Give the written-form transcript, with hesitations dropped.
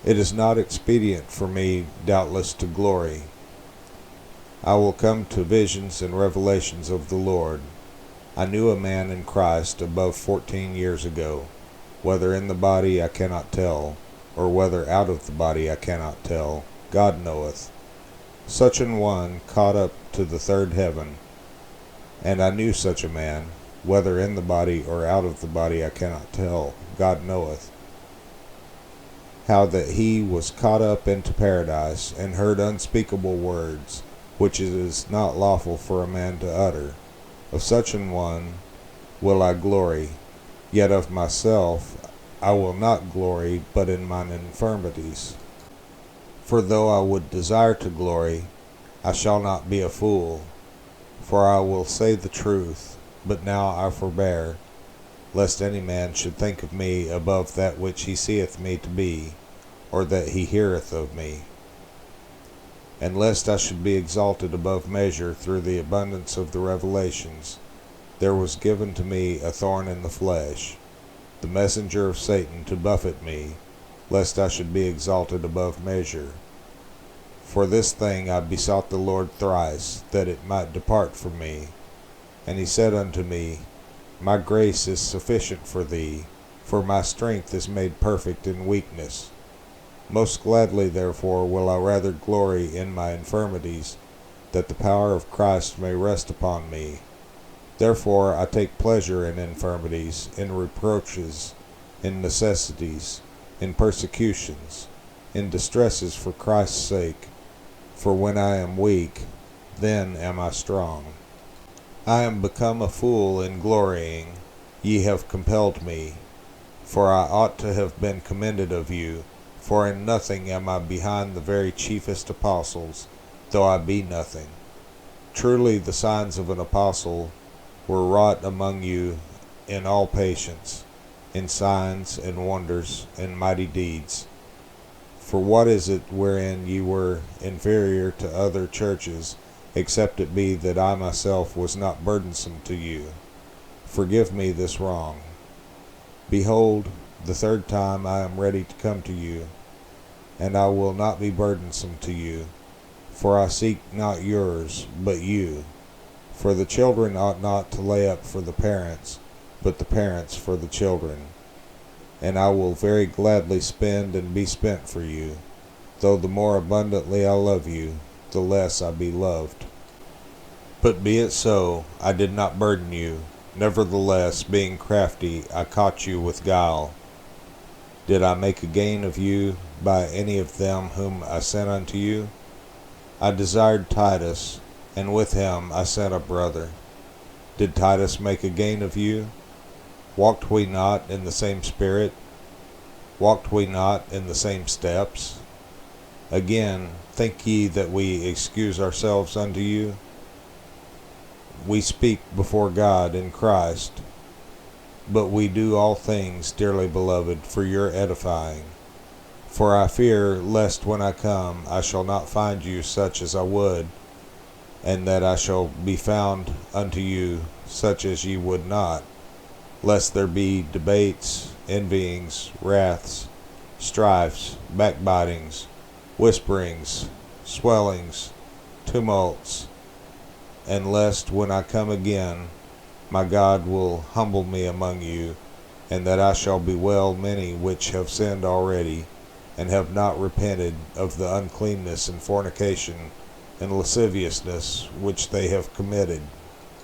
It is not expedient for me, doubtless, to glory. I will come to visions and revelations of the Lord. I knew a man in Christ above 14 years ago, whether in the body I cannot tell, or whether out of the body I cannot tell, God knoweth. Such an one caught up to the third heaven. And I knew such a man, whether in the body or out of the body I cannot tell, God knoweth, how that he was caught up into paradise, and heard unspeakable words, which it is not lawful for a man to utter. Of such an one will I glory, yet of myself I will not glory, but in mine infirmities. For though I would desire to glory, I shall not be a fool. For I will say the truth, but now I forbear, lest any man should think of me above that which he seeth me to be, or that he heareth of me. And lest I should be exalted above measure through the abundance of the revelations, there was given to me a thorn in the flesh, the messenger of Satan to buffet me, lest I should be exalted above measure. For this thing I besought the Lord thrice, that it might depart from me. And he said unto me, My grace is sufficient for thee, for my strength is made perfect in weakness. Most gladly therefore will I rather glory in my infirmities, that the power of Christ may rest upon me. Therefore I take pleasure in infirmities, in reproaches, in necessities, in persecutions, in distresses for Christ's sake. For when I am weak, then am I strong. I am become a fool in glorying. Ye have compelled me. For I ought to have been commended of you. For in nothing am I behind the very chiefest apostles, though I be nothing. Truly the signs of an apostle were wrought among you in all patience, in signs and wonders and mighty deeds. For what is it wherein ye were inferior to other churches, except it be that I myself was not burdensome to you? Forgive me this wrong. Behold, the third time I am ready to come to you, and I will not be burdensome to you, for I seek not yours, but you. For the children ought not to lay up for the parents, but the parents for the children. And I will very gladly spend and be spent for you, though the more abundantly I love you, the less I be loved. But be it so, I did not burden you. Nevertheless, being crafty, I caught you with guile. Did I make a gain of you by any of them whom I sent unto you? I desired Titus, and with him I sent a brother. Did Titus make a gain of you? Walked we not in the same spirit? Walked we not in the same steps? Again, think ye that we excuse ourselves unto you? We speak before God in Christ, but we do all things, dearly beloved, for your edifying. For I fear lest when I come I shall not find you such as I would, and that I shall be found unto you such as ye would not, lest there be debates, envyings, wraths, strifes, backbitings, whisperings, swellings, tumults, and lest when I come again my God will humble me among you, and that I shall bewail many which have sinned already, and have not repented of the uncleanness and fornication and lasciviousness which they have committed.